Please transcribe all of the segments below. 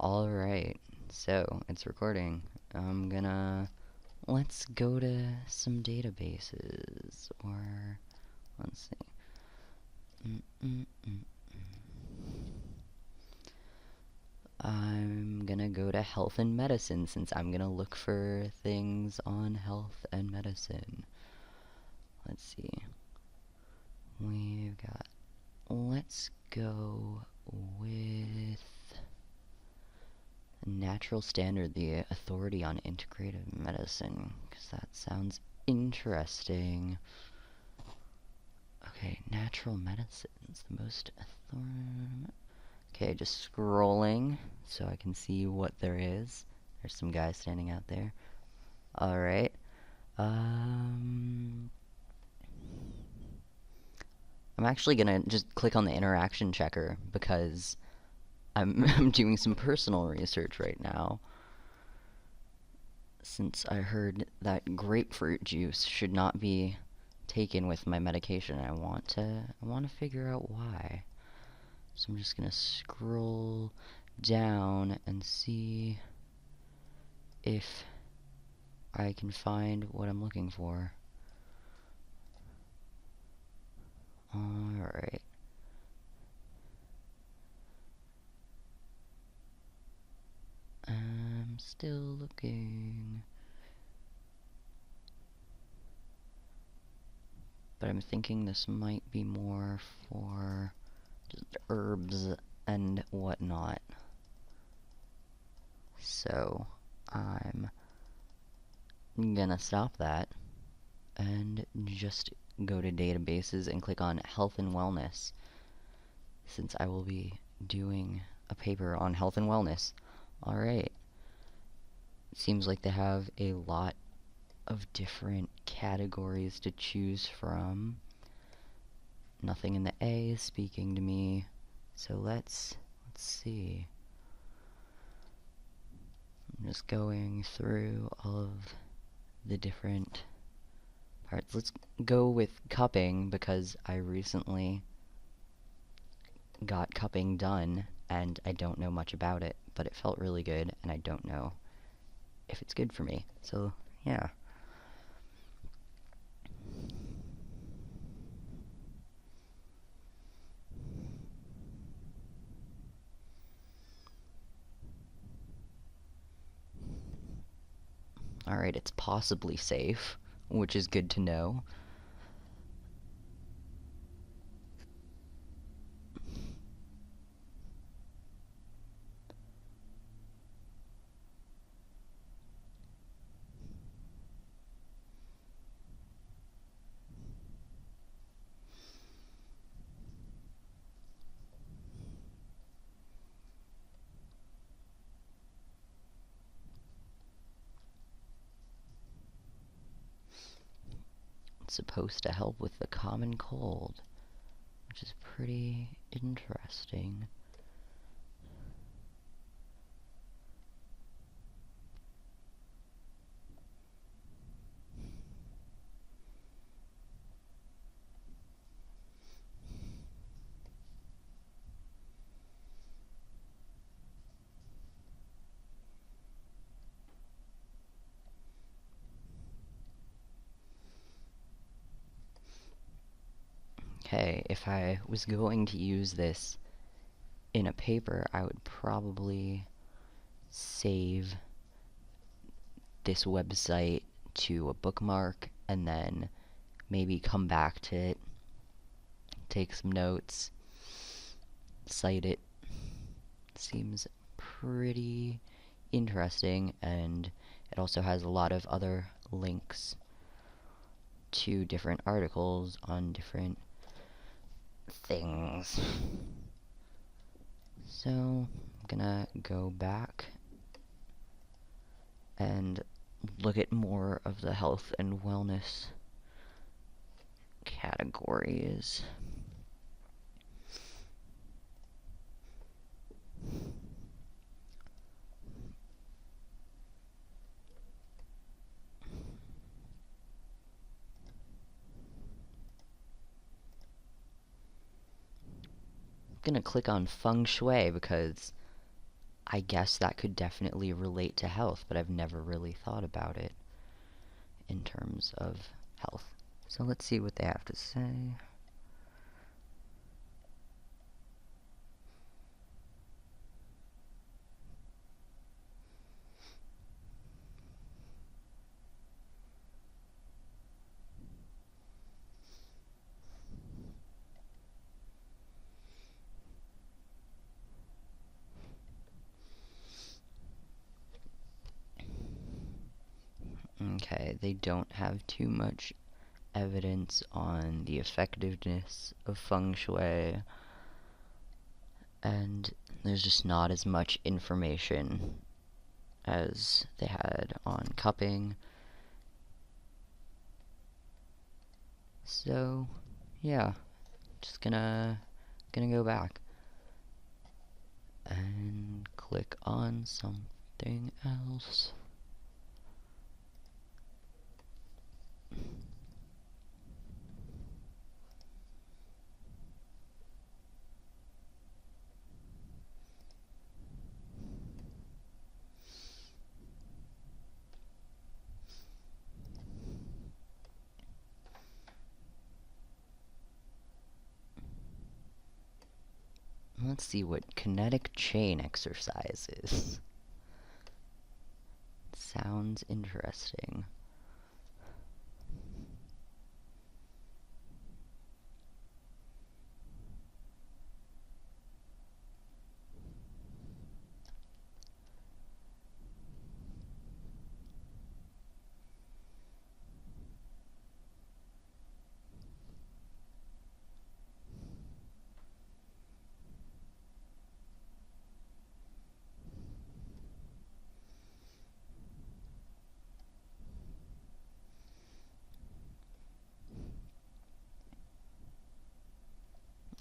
Alright, so it's recording. Let's go to some databases, or, let's see. I'm gonna go to health and medicine since I'm gonna look for things on health and medicine. Let's see. Let's go with Natural Standard, the authority on integrative medicine, because that sounds interesting. Okay, natural medicine is the most authority. Okay, just scrolling so I can see what there is. There's some guys standing out there. Alright. I'm actually gonna just click on the interaction checker because I'm doing some personal research right now. Since I heard that grapefruit juice should not be taken with my medication, I want to figure out why. So I'm just gonna scroll down and see if I can find what I'm looking for. Alright. I'm still looking. But I'm thinking this might be more for just herbs and whatnot. So I'm gonna stop that and just go to databases and click on health and wellness, since I will be doing a paper on health and wellness. Alright. It seems like they have a lot of different categories to choose from. Nothing in the A is speaking to me, so let's see. I'm just going through all of the different parts. Let's go with cupping because I recently got cupping done and I don't know much about it, but it felt really good and I don't know if it's good for me. So, yeah. Alright, it's possibly safe, which is good to know. It's supposed to help with the common cold, which is pretty interesting. Okay, if I was going to use this in a paper, I would probably save this website to a bookmark and then maybe come back to it, take some notes, cite it. Seems pretty interesting, and it also has a lot of other links to different articles on different things. So I'm gonna go back and look at more of the health and wellness categories. I'm gonna click on feng shui because I guess that could definitely relate to health, but I've never really thought about it in terms of health. So let's see what they have to say. Okay, they don't have too much evidence on the effectiveness of feng shui, and there's just not as much information as they had on cupping. So, yeah, just gonna go back and click on something else. Let's see what kinetic chain exercise is. Sounds interesting.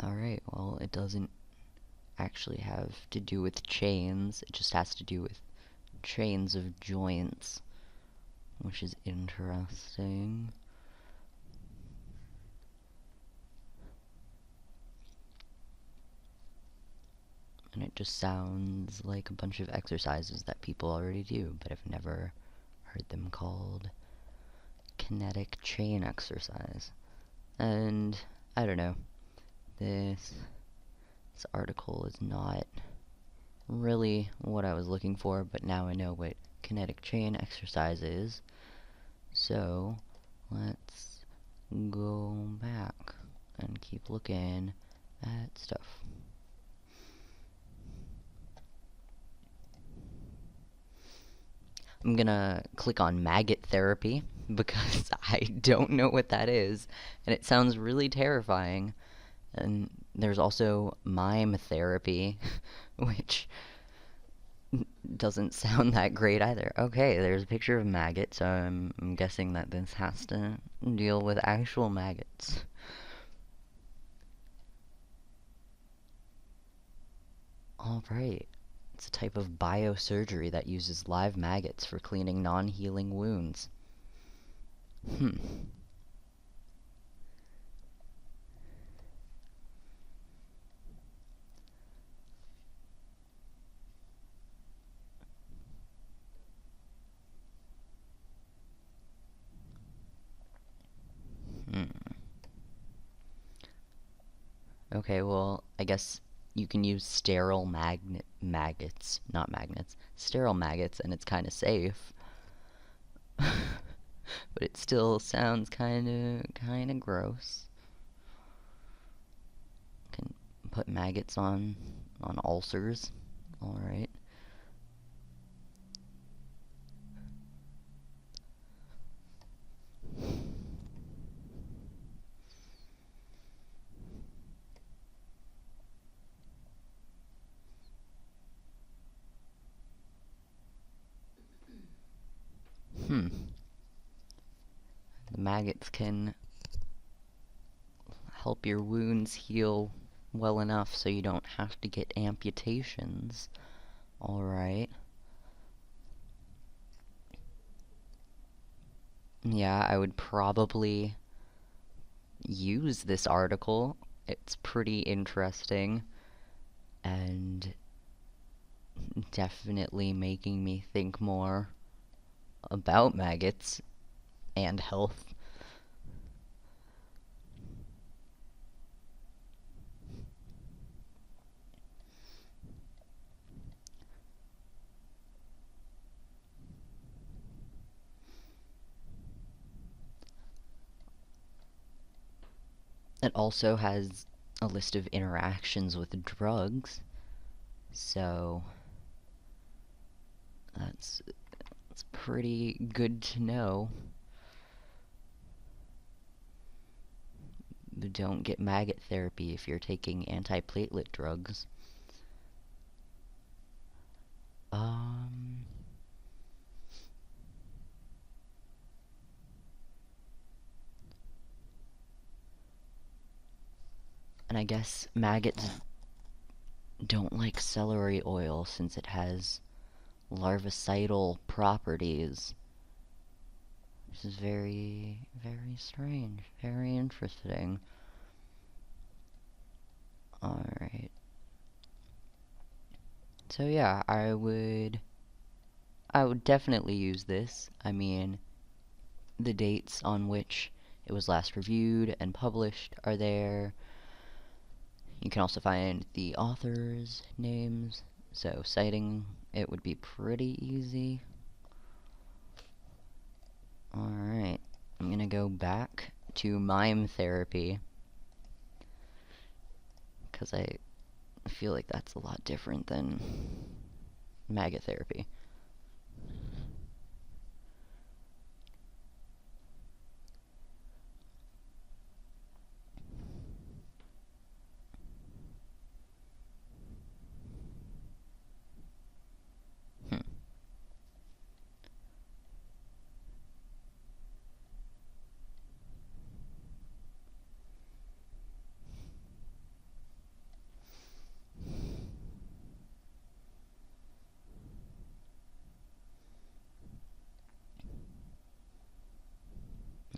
Alright, well, it doesn't actually have to do with chains, it just has to do with chains of joints, which is interesting. And it just sounds like a bunch of exercises that people already do, but I've never heard them called kinetic chain exercise. And I don't know, this article is not really what I was looking for, but now I know what kinetic chain exercise is. So let's go back and keep looking at stuff. I'm gonna click on maggot therapy because I don't know what that is, and it sounds really terrifying. And there's also mime therapy, which doesn't sound that great either. Okay, there's a picture of maggots, so I'm guessing that this has to deal with actual maggots. Alright. It's a type of biosurgery that uses live maggots for cleaning non-healing wounds. Hmm. Okay, well, I guess you can use sterile maggots, not magnets, sterile maggots, and it's kind of safe. But it still sounds kind of gross. Can put maggots on ulcers. All right. Hmm. The maggots can help your wounds heal well enough so you don't have to get amputations. Alright. Yeah, I would probably use this article. It's pretty interesting. And definitely making me think more about maggots and health. It also has a list of interactions with drugs, so that's pretty good to know. Don't get maggot therapy if you're taking antiplatelet drugs. Um, and I guess maggots don't like celery oil since it has larvicidal properties. This is very, very strange, very interesting. Alright. So yeah, I would definitely use this. I mean, the dates on which it was last reviewed and published are there. You can also find the authors' names, so citing it would be pretty easy. Alright, I'm gonna go back to mime therapy, because I feel like that's a lot different than maggot therapy. Hmm.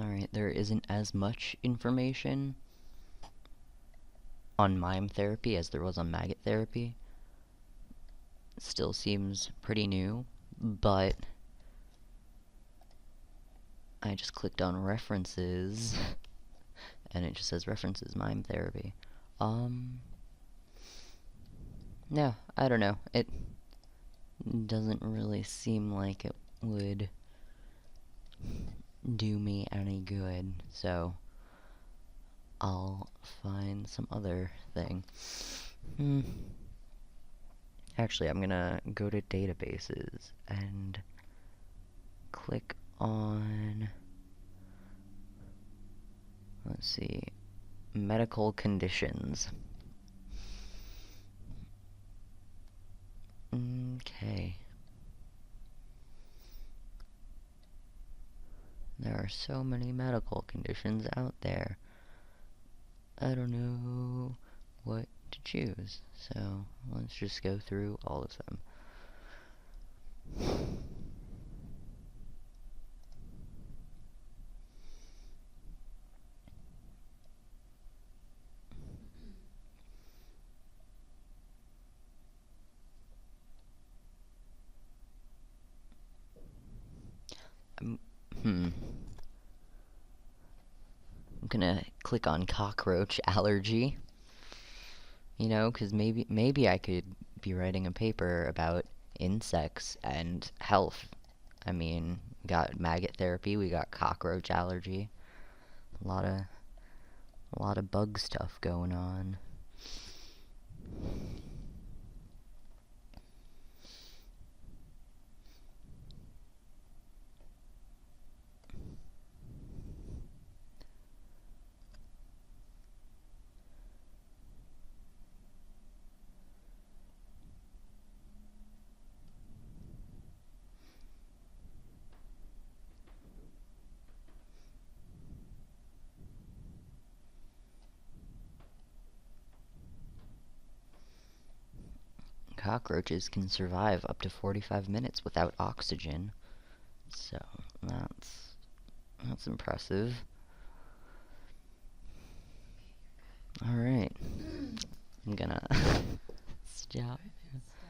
Alright, there isn't as much information on mime therapy as there was on maggot therapy. It still seems pretty new, but I just clicked on references and it just says references mime therapy. No, I don't know. It doesn't really seem like it would do me any good, so I'll find some other thing. Actually, I'm gonna go to databases and click on, let's see, medical conditions. Okay. There are so many medical conditions out there. I don't know what to choose, so let's just go through all of them. I'm gonna click on cockroach allergy. You know, because maybe I could be writing a paper about insects and health. I mean, we got maggot therapy, we got cockroach allergy. A lot of bug stuff going on. Cockroaches can survive up to 45 minutes without oxygen, so that's impressive. Alright, I'm gonna stop